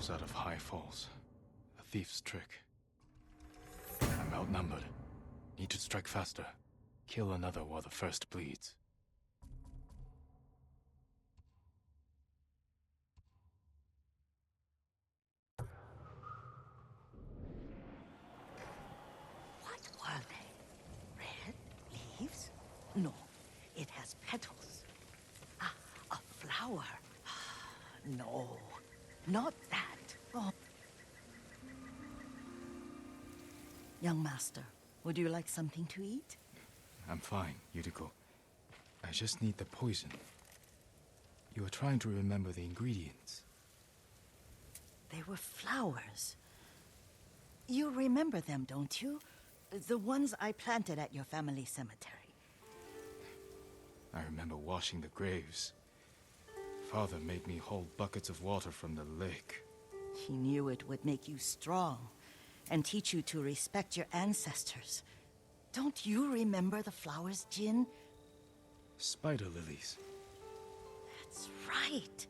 falls out of high falls. A thief's trick. I'm outnumbered. Need to strike faster. Kill another while the first bleeds. What were they? Red leaves? No, it has petals. Ah, a flower. No, not that. Oh. Young master, would you like something to eat? I'm fine, Yuriko. I just need the poison. You are trying to remember the ingredients. They were flowers. You remember them, don't you? The ones I planted at your family cemetery. I remember washing the graves. Father made me hold buckets of water from the lake. He knew it would make you strong and teach you to respect your ancestors. Don't you remember the flowers, Jin? Spider lilies. That's right.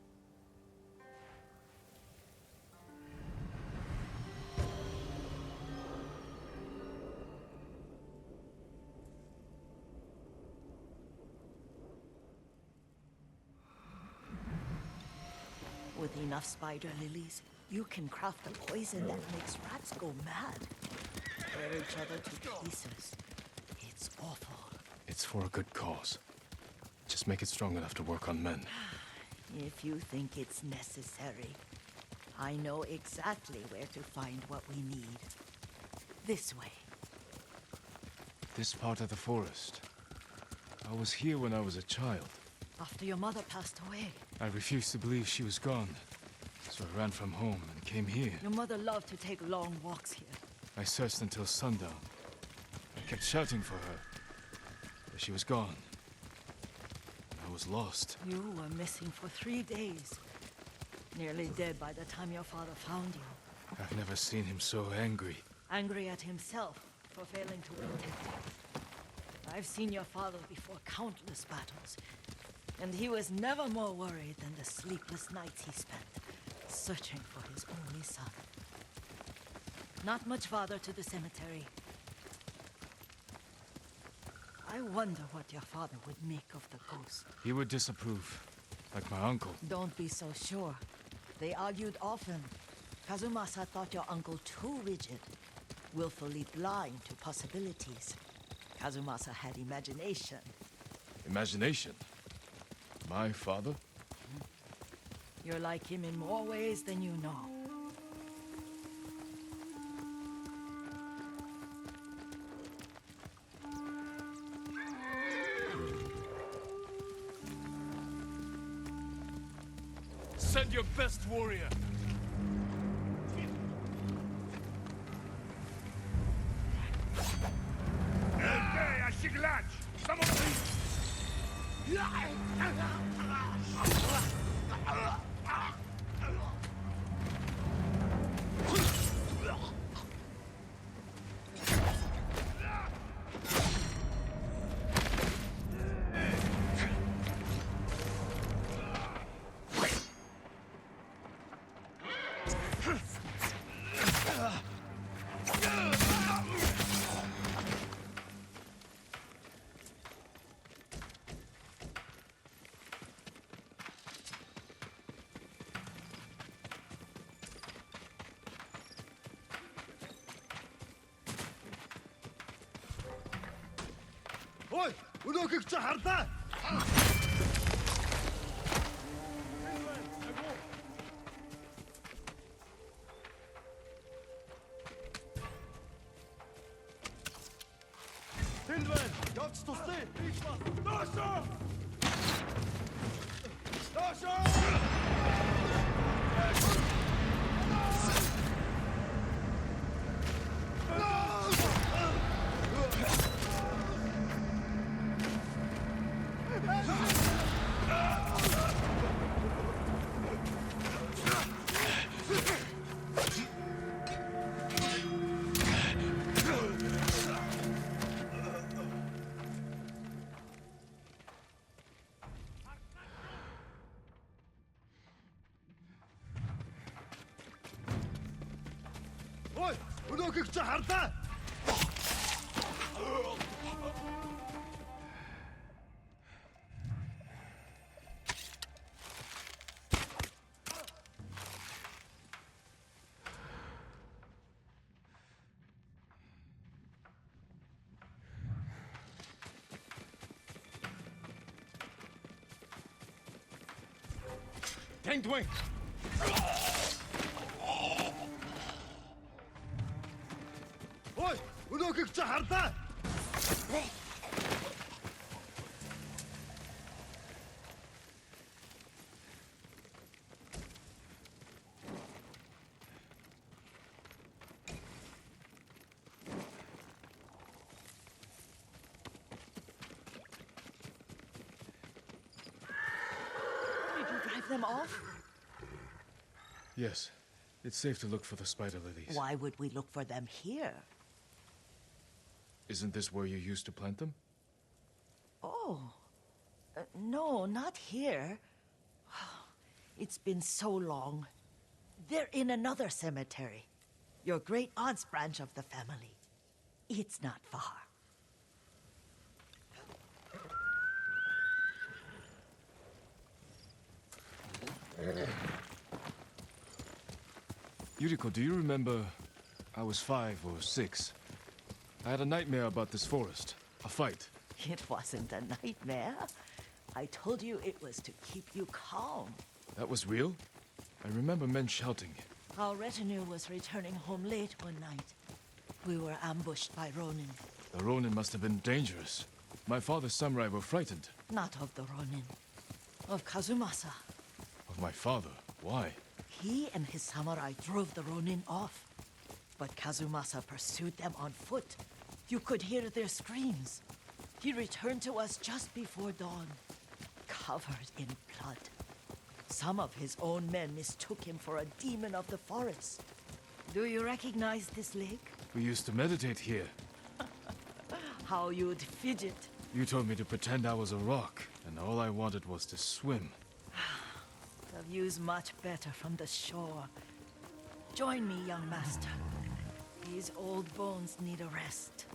With enough spider lilies, you can craft a poison that makes rats go mad. Tear each other to pieces. It's awful. It's for a good cause. Just make it strong enough to work on men. If you think it's necessary, I know exactly where to find what we need. This way. This part of the forest. I was here when I was a child. After your mother passed away. I refused to believe she was gone. So I ran from home and came here. Your mother loved to take long walks here. I searched until sundown. I kept shouting for her. But she was gone. I was lost. You were missing for 3 days. Nearly dead by the time your father found you. I've never seen him so angry. Angry at himself for failing to protect you. I've seen your father before countless battles. And he was never more worried than the sleepless nights he spent searching for his only son. Not much farther to the cemetery. I wonder what your father would make of the ghost. He would disapprove, like my uncle. Don't be so sure. They argued often. Kazumasa thought your uncle too rigid, willfully blind to possibilities. Kazumasa had imagination. Imagination? My father? You're like him in more ways than you know. Send your best warrior! Ой, өнөөхийг чи харлаа. Тэнд байна. Явц тусдаа. Ийш ба. Доошоо. Доошоо. Ой, өнөөхийг чи харлаа. Tengdwing! Ой, өнөөхийг чи харлаа. Did you drive them off? Yes. It's safe to look for the spider lilies. Why would we look for them here? Isn't this where you used to plant them? Oh. No, not here. It's been so long. They're in another cemetery. Your great aunt's branch of the family. It's not far. Yuriko, do you remember... I was 5 or 6. I had a nightmare about this forest. A fight. It wasn't a nightmare. I told you it was to keep you calm. That was real? I remember men shouting. Our retinue was returning home late one night. We were ambushed by Ronin. The Ronin must have been dangerous. My father's samurai were frightened. Not of the Ronin. Of Kazumasa. Of my father? Why? He and his samurai drove the Ronin off. But Kazumasa pursued them on foot. You could hear their screams. He returned to us just before dawn, covered in blood. Some of his own men mistook him for a demon of the forest. Do you recognize this lake? We used to meditate here. How you'd fidget. You told me to pretend I was a rock, and all I wanted was to swim. The view's much better from the shore. Join me, young master. These old bones need a rest.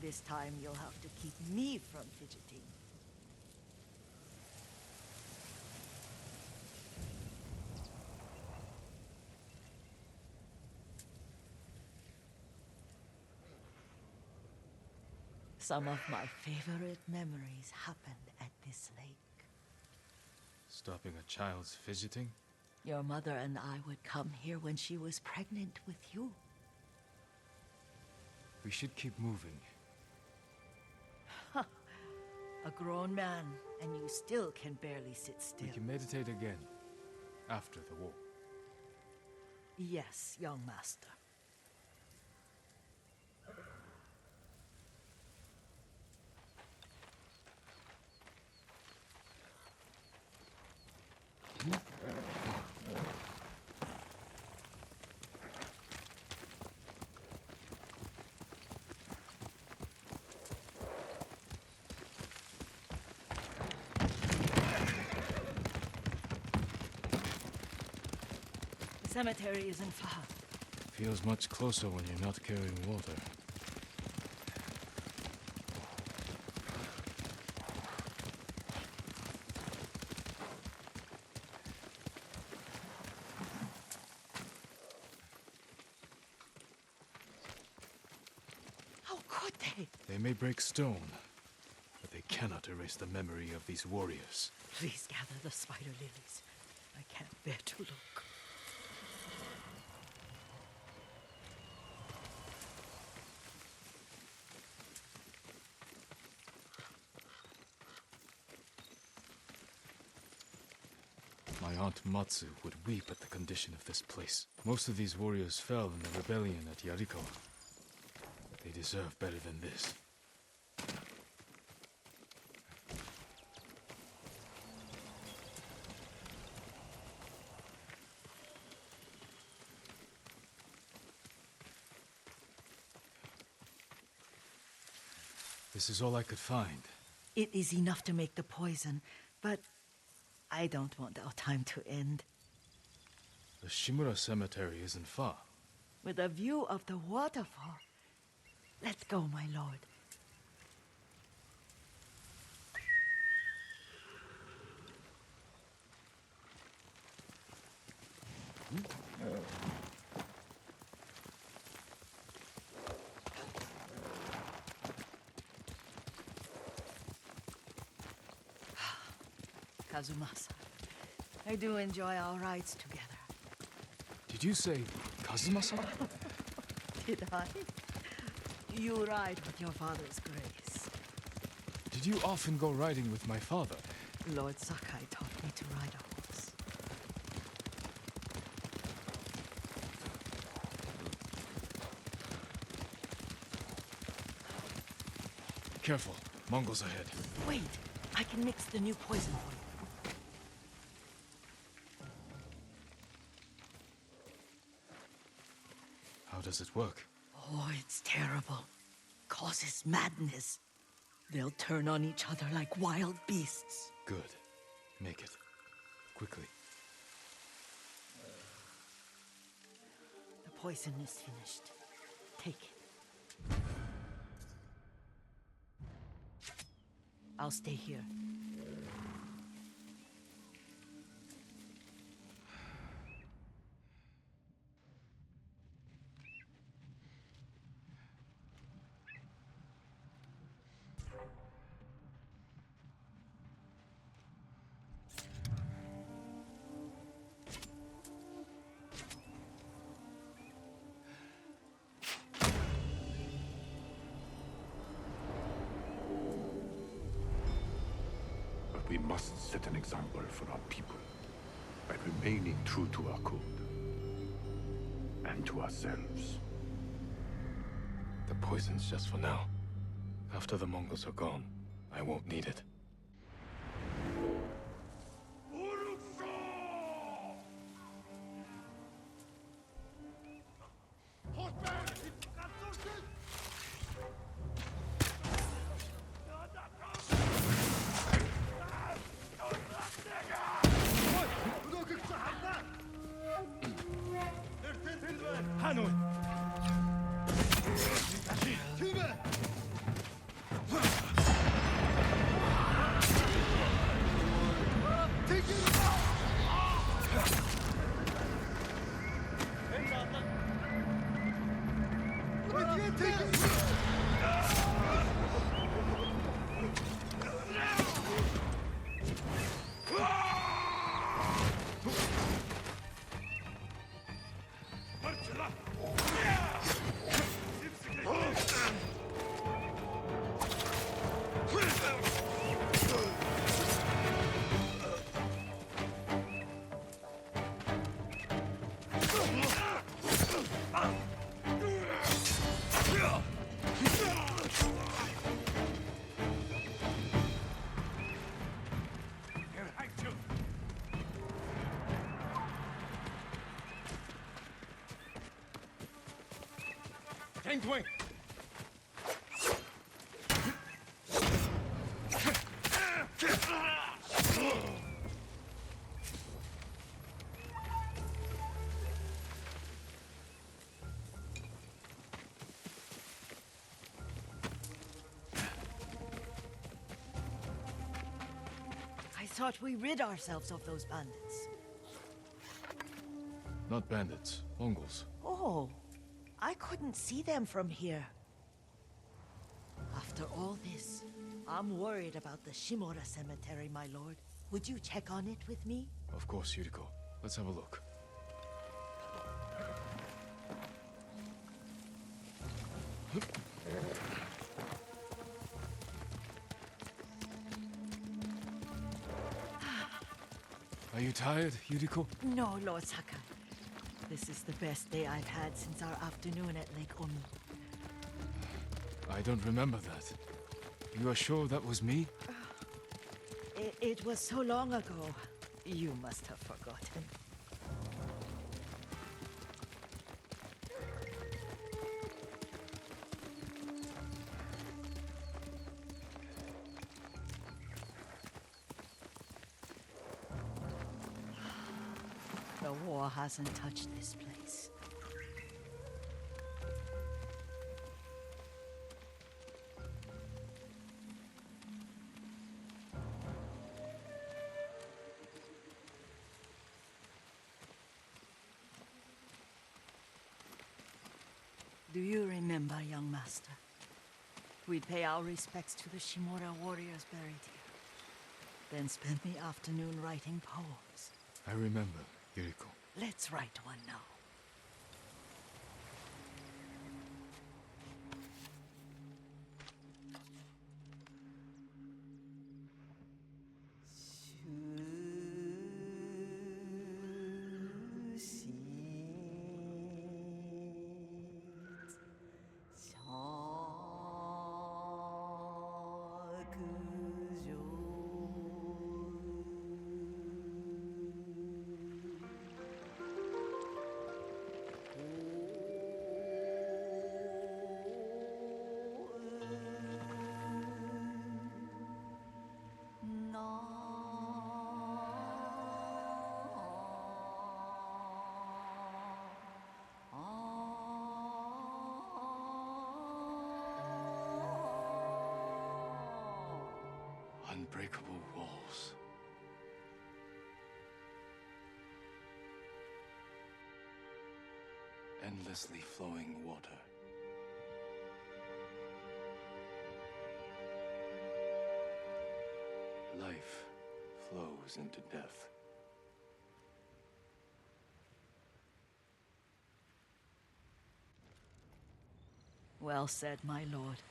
This time you'll have to keep me from fidgeting. Some of my favorite memories happened at this lake. Stopping a child's fidgeting? Your mother and I would come here when she was pregnant with you. We should keep moving. A grown man, and you still can barely sit still. We can meditate again. After the war. Yes, young master. The cemetery isn't far. Feels much closer when you're not carrying water. How could they? They may break stone, but they cannot erase the memory of these warriors. Please gather the spider lilies. I can't bear to look. My aunt Matsu would weep at the condition of this place. Most of these warriors fell in the rebellion at Yariko. They deserve better than this. This is all I could find. It is enough to make the poison, but I don't want our time to end. The Shimura Cemetery isn't far. With a view of the waterfall. Let's go, my lord. Kazumasa, I do enjoy our rides together. Did you say Kazuma-san? Did I? You ride with your father's grace. Did you often go riding with my father? Lord Sakai taught me to ride a horse. Careful, Mongols ahead. Wait, I can mix the new poison for you. How does it work? Oh, it's terrible. Causes madness. They'll turn on each other like wild beasts. Good. Make it. Quickly. The poison is finished. Take it. I'll stay here. We must set an example for our people by remaining true to our code and to ourselves. The poison's just for now. After the Mongols are gone, I won't need it. I thought we rid ourselves of those bandits. Not bandits, Mongols. Oh, I couldn't see them from here. After all this, I'm worried about the Shimura Cemetery, my lord. Would you check on it with me? Of course, Yuriko. Let's have a look. Are you tired, Yuriko? No, Lord Sakai. This is the best day I've had since our afternoon at Lake Omi. I don't remember that. You are sure that was me? It was so long ago. You must have forgotten. War hasn't touched this place. Do you remember, young master? We'd pay our respects to the Shimura warriors buried here, then spend the afternoon writing poems. I remember, Yuriko. Let's write one now. Unbreakable walls. Endlessly flowing water. Life flows into death. Well said, my lord.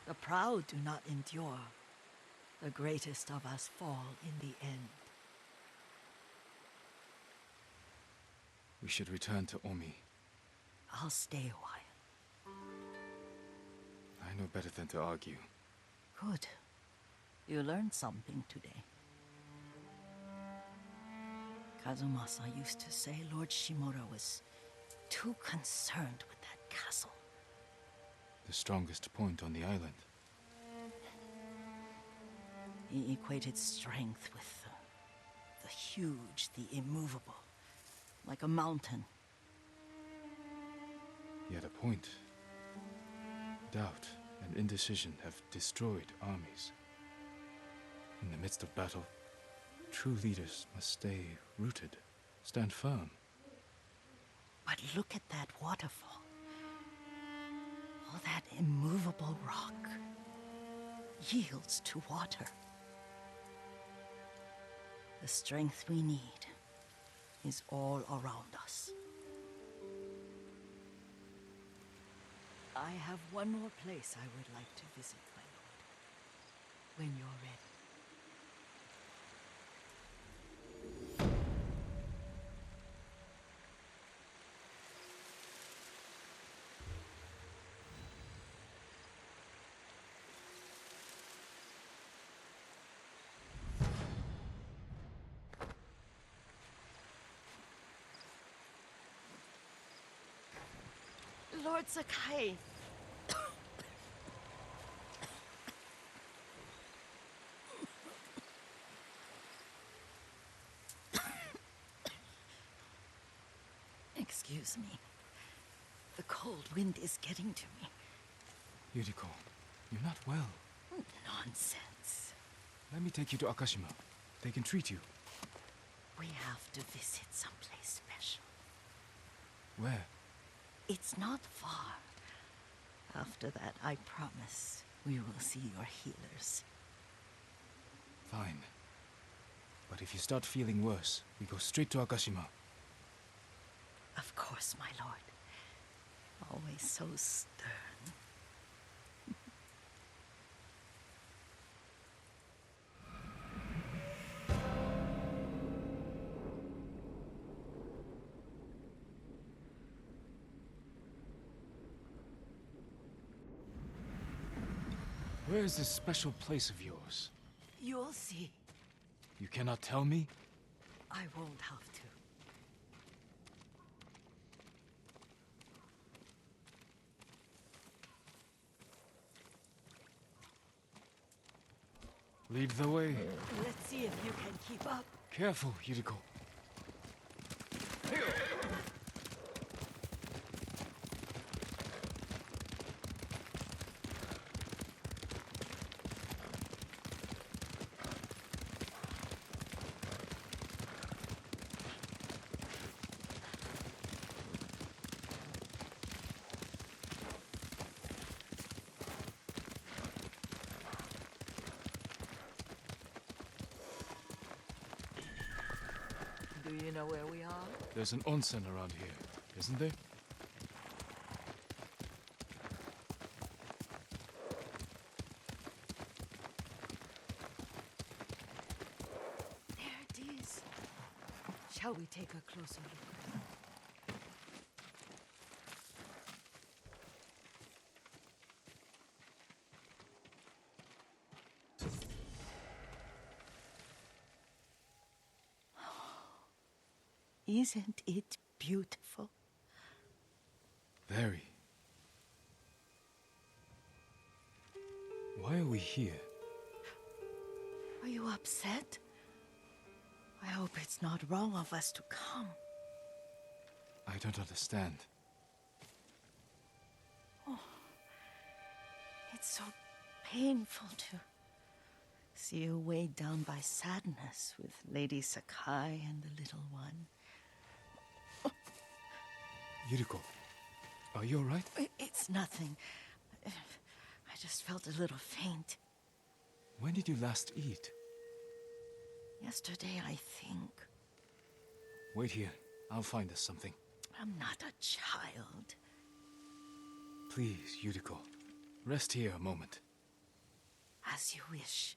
The proud do not endure. The greatest of us fall in the end. We should return to Omi. I'll stay a while. I know better than to argue. Good. You learned something today. Kazumasa used to say Lord Shimura was too concerned with that castle. The strongest point on the island. He equated strength with the huge, the immovable, like a mountain. Yet a point. Doubt and indecision have destroyed armies. In the midst of battle, true leaders must stay rooted, stand firm. But look at that waterfall. All that immovable rock yields to water. The strength we need is all around us. I have one more place I would like to visit, my lord. When you're ready. Lord Sakai. Excuse me. The cold wind is getting to me. Yuriko, you're not well. Nonsense. Let me take you to Akashima. They can treat you. We have to visit someplace special. Where? It's not far. After that, I promise, we will see your healers. Fine. But if you start feeling worse, we go straight to Akashima. Of course, my lord. Always so stern. Where is this special place of yours? You'll see. You cannot tell me? I won't have to. Lead the way. Let's see if you can keep up. Careful, Yuriko. Do you know where we are? There's an onsen around here, isn't there? There it is. Shall we take a closer look? Isn't it beautiful? Very. Why are we here? Are you upset? I hope it's not wrong of us to come. I don't understand. It's so painful to see you weighed down by sadness with Lady Sakai and the little one. Yuriko, are you alright? It's nothing. I just felt a little faint. When did you last eat? Yesterday, I think. Wait here. I'll find us something. I'm not a child. Please, Yuriko. Rest here a moment. As you wish,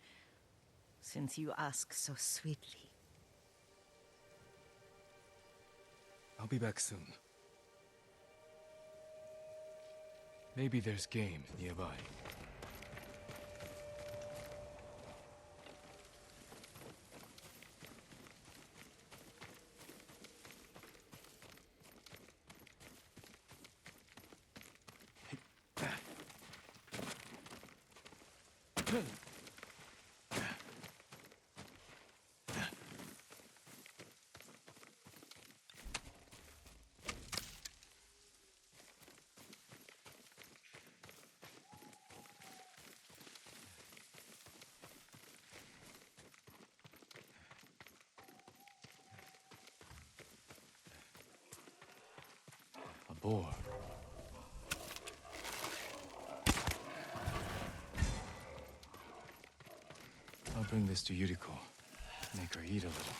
since you ask so sweetly. I'll be back soon. Maybe there's game nearby. A boar. I'll bring this to Yuriko. Make her eat a little.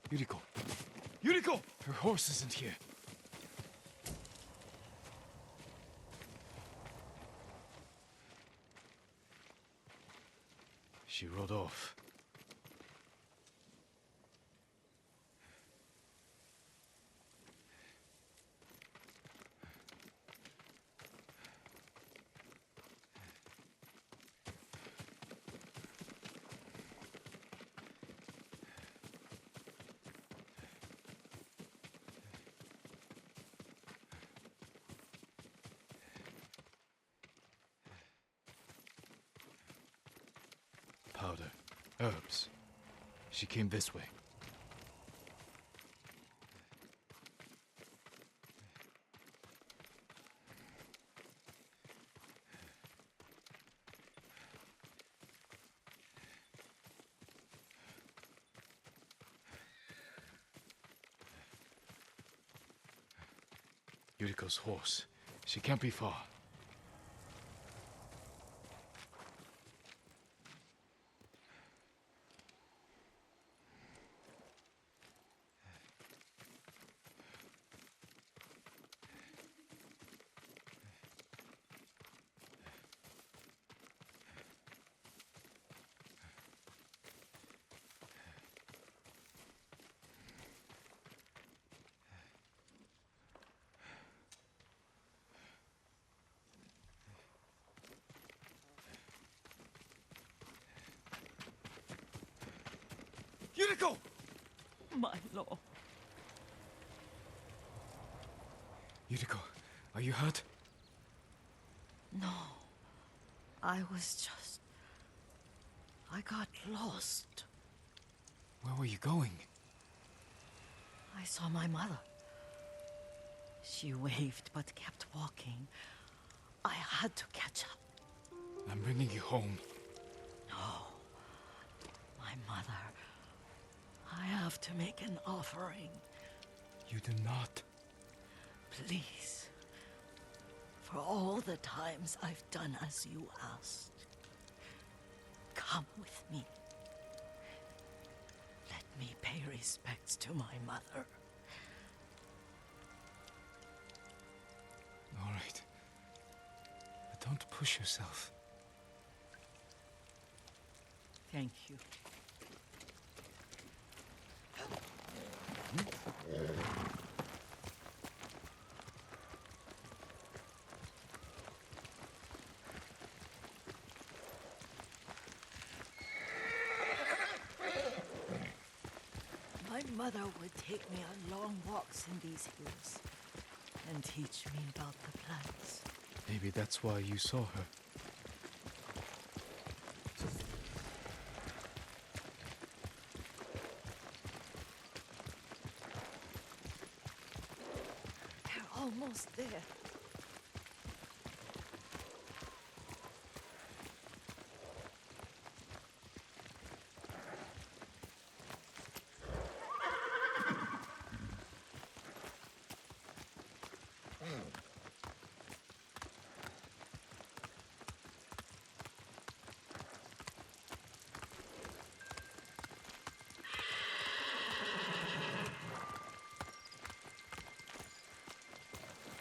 Yuriko! Yuriko! Her horse isn't here. She rode off. Powder. Herbs. She came this way. Yuriko's horse. She can't be far. Yuriko! My lord. Yuriko, are you hurt? No. I got lost. Where were you going? I saw my mother. She waved but kept walking. I had to catch up. I'm bringing you home. No. My mother. I have to make an offering. You do not. Please. For all the times I've done as you asked. Come with me. Let me pay respects to my mother. All right. But don't push yourself. Thank you. My mother would take me on long walks in these hills and teach me about the plants. Maybe that's why you saw her. They're almost there.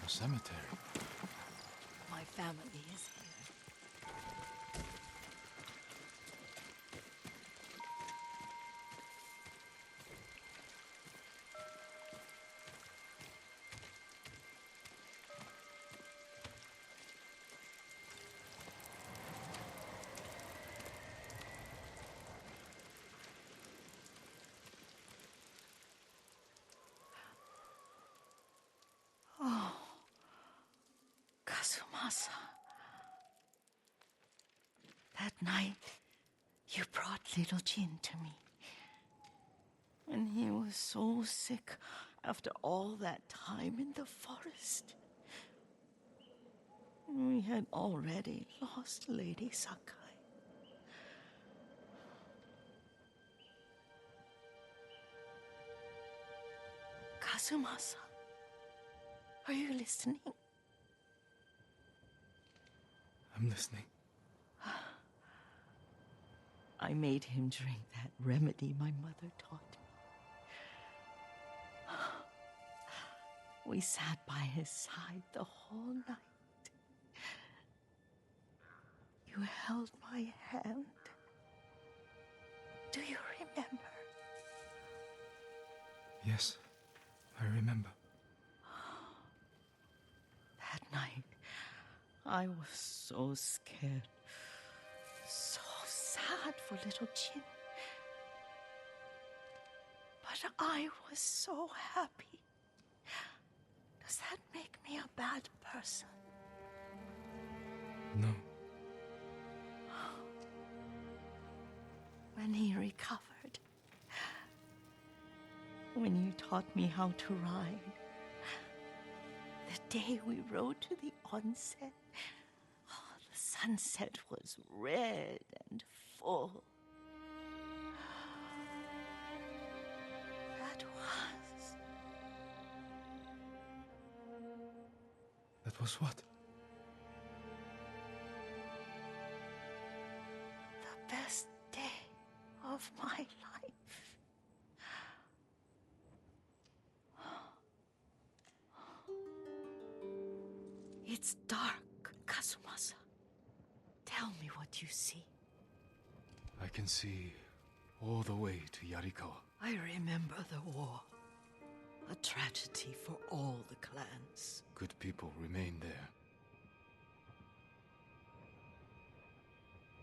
A cemetery. My family is here. Kazumasa. That night, you brought little Jin to me. When he was so sick after all that time in the forest. We had already lost Lady Sakai. Kazumasa, are you listening? I'm listening. I made him drink that remedy my mother taught me. We sat by his side the whole night. You held my hand. Do you remember? Yes, I remember. That night, I was so scared. So sad for little Jin. But I was so happy. Does that make me a bad person? No. When he recovered, when you taught me how to ride, the day we rode to the onsen, the sunset was red and full. That was what? The best day of my life. It's dark, Kazumasa. Tell me what you see. I can see all the way to Yarikawa. I remember the war. A tragedy for all the clans. Good people remain there.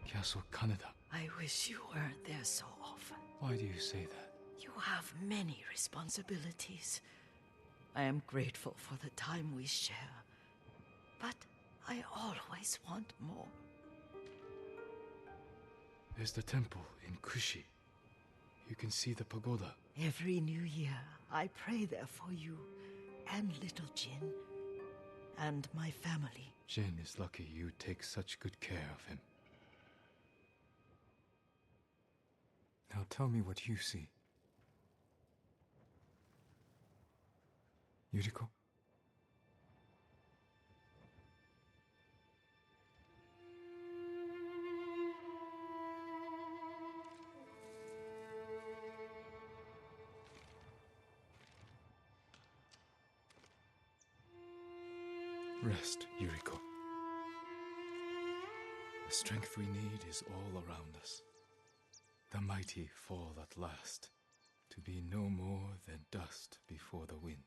Castle Kaneda. I wish you weren't there so often. Why do you say that? You have many responsibilities. I am grateful for the time we share. But I always want more. There's the temple in Kushi. You can see the pagoda. Every new year, I pray there for you, and little Jin, and my family. Jin is lucky you take such good care of him. Now tell me what you see. Yuriko? Rest, Yuriko. The strength we need is all around us. The mighty fall at last, to be no more than dust before the wind.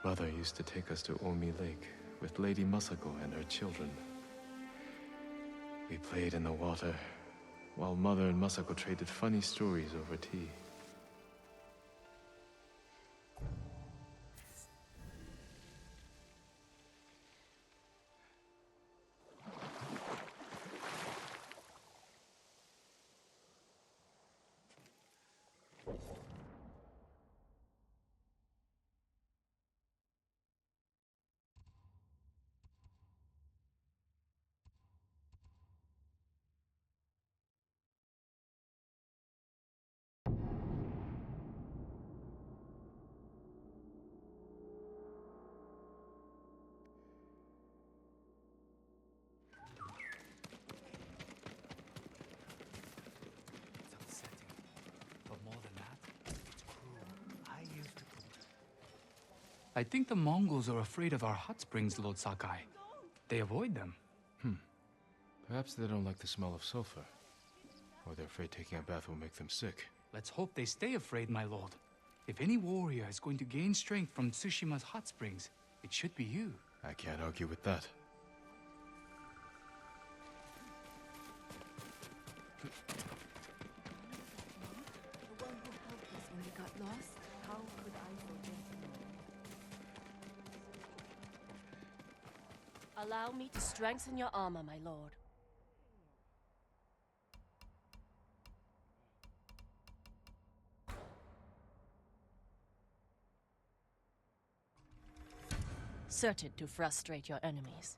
Mother used to take us to Omi Lake with Lady Masako and her children. We played in the water, while Mother and Masako traded funny stories over tea. I think the Mongols are afraid of our hot springs, Lord Sakai. They avoid them. Perhaps they don't like the smell of sulfur. Or they're afraid taking a bath will make them sick. Let's hope they stay afraid, my lord. If any warrior is going to gain strength from Tsushima's hot springs, it should be you. I can't argue with that. The one who helped us when we got lost? How could I forget him? Allow me to strengthen your armor, my lord. Certain to frustrate your enemies.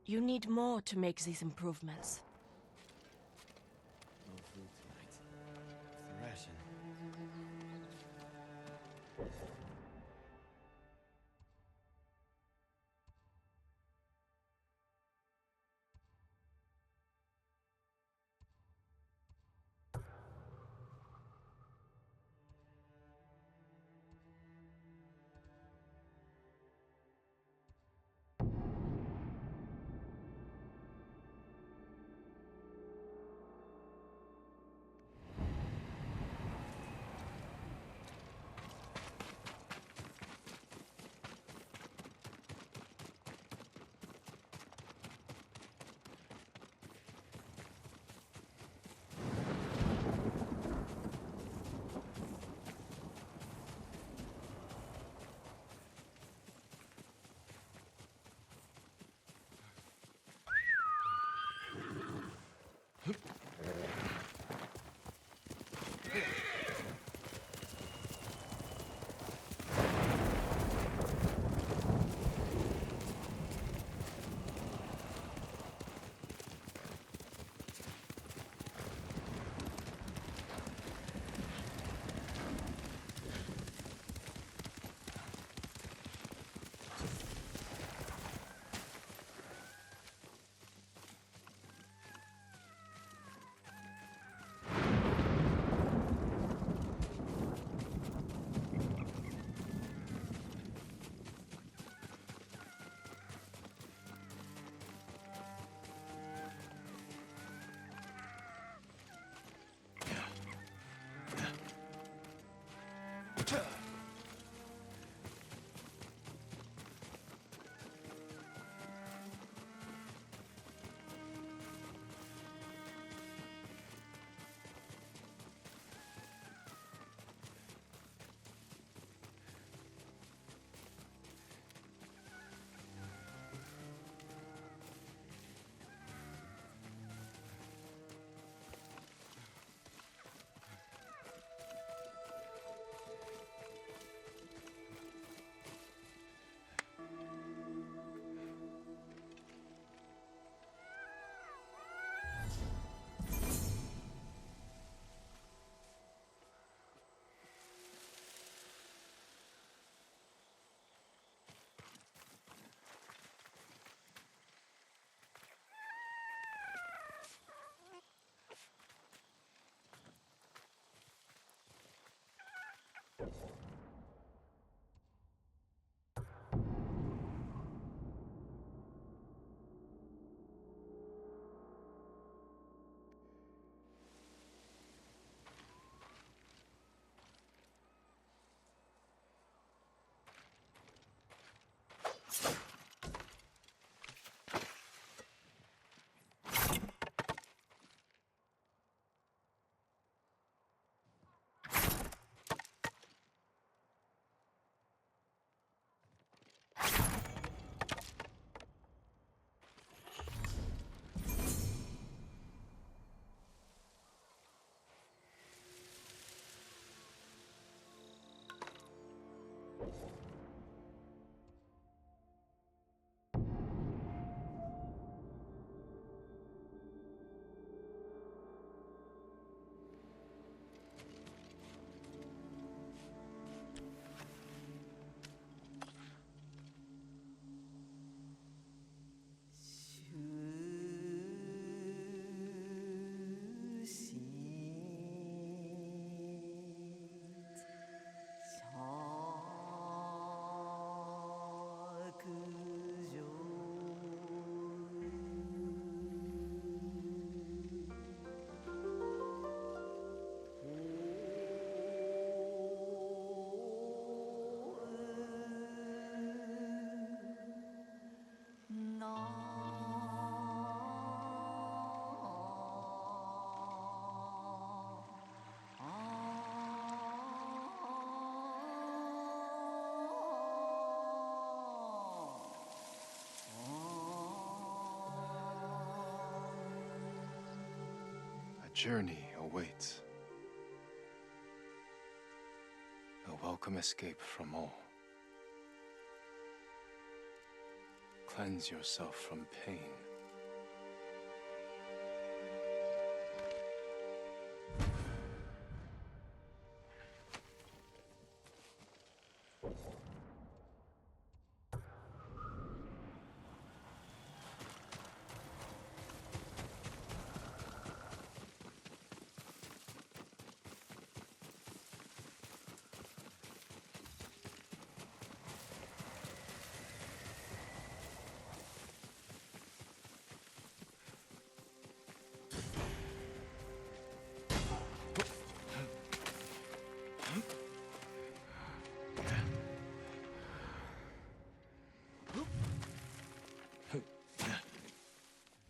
You need more to make these improvements. No food tonight. It's the ration. Journey awaits. A welcome escape from all. Cleanse yourself from pain.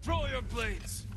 Draw your blades!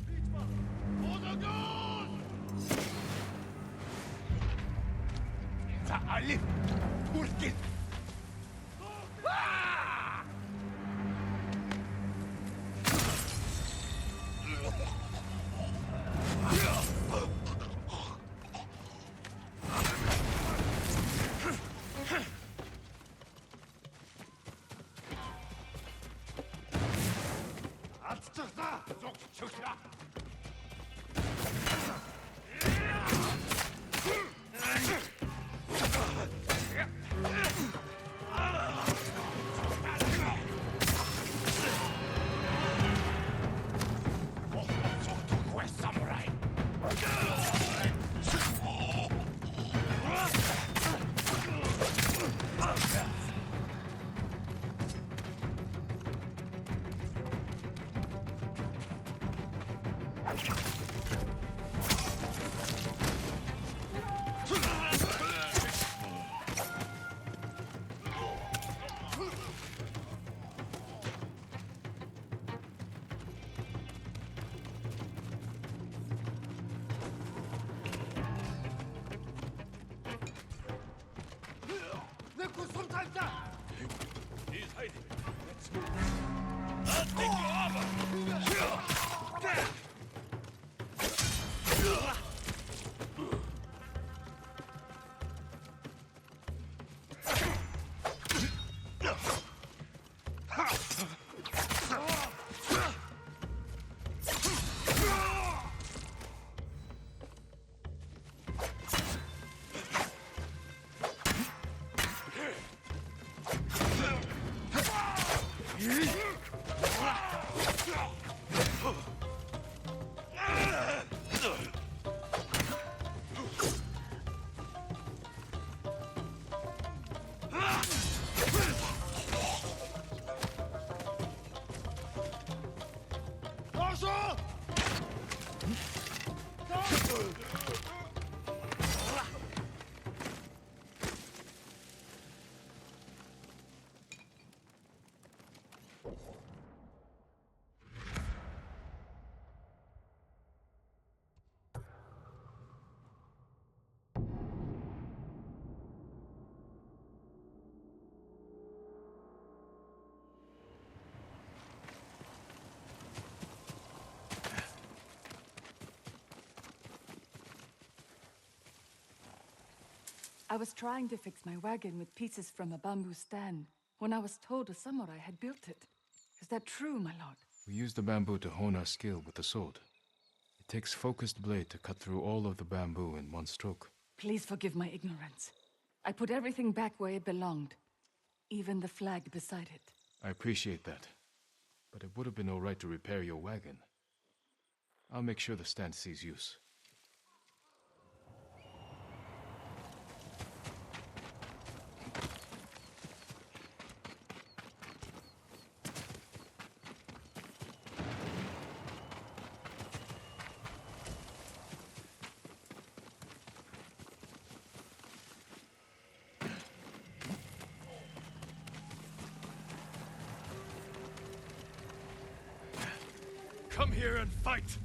I was trying to fix my wagon with pieces from a bamboo stand when I was told a samurai had built it. Is that true, my lord? We use the bamboo to hone our skill with the sword. It takes focused blade to cut through all of the bamboo in one stroke. Please forgive my ignorance. I put everything back where it belonged, even the flag beside it. I appreciate that. But it would have been all right to repair your wagon. I'll make sure the stand sees use. Come here and fight!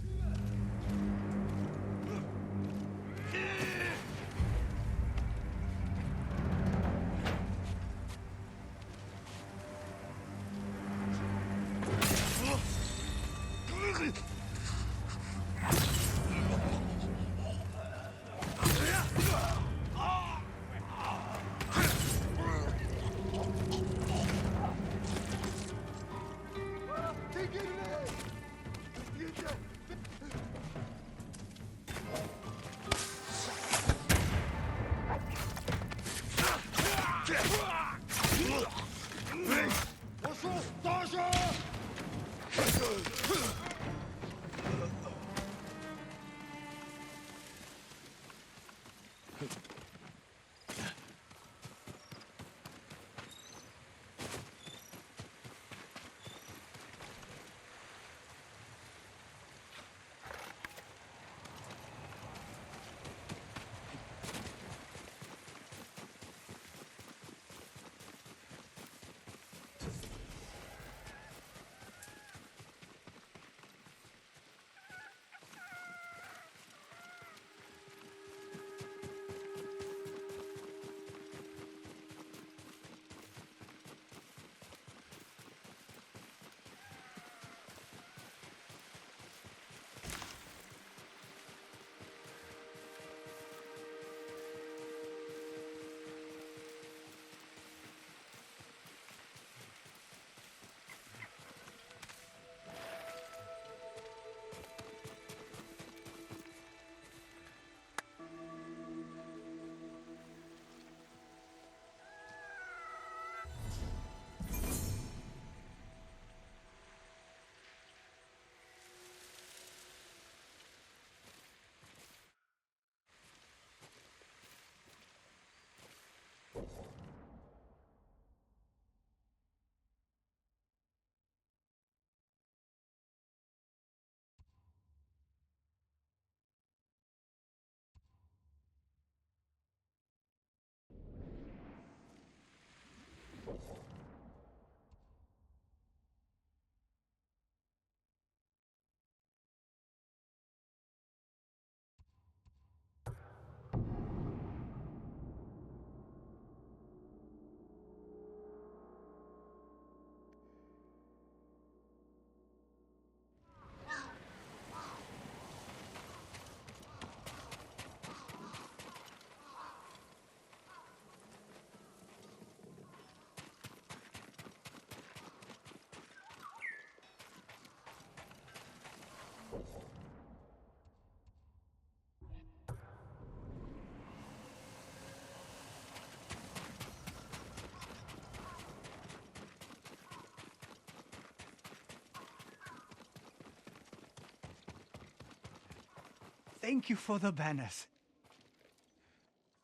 Thank you for the banners.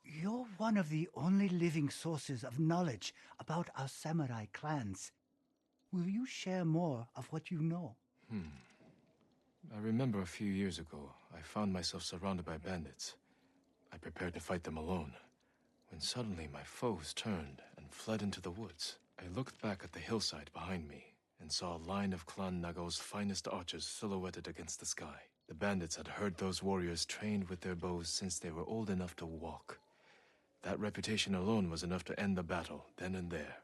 You're one of the only living sources of knowledge about our samurai clans. Will you share more of what you know? I remember a few years ago, I found myself surrounded by bandits. I prepared to fight them alone, when suddenly my foes turned and fled into the woods. I looked back at the hillside behind me and saw a line of Clan Nago's finest archers silhouetted against the sky. The bandits had heard those warriors trained with their bows since they were old enough to walk. That reputation alone was enough to end the battle, then and there.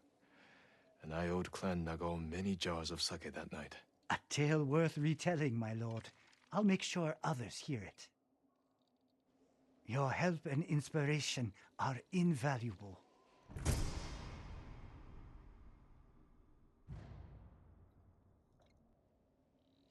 And I owed Clan Nago many jars of sake that night. A tale worth retelling, my lord. I'll make sure others hear it. Your help and inspiration are invaluable.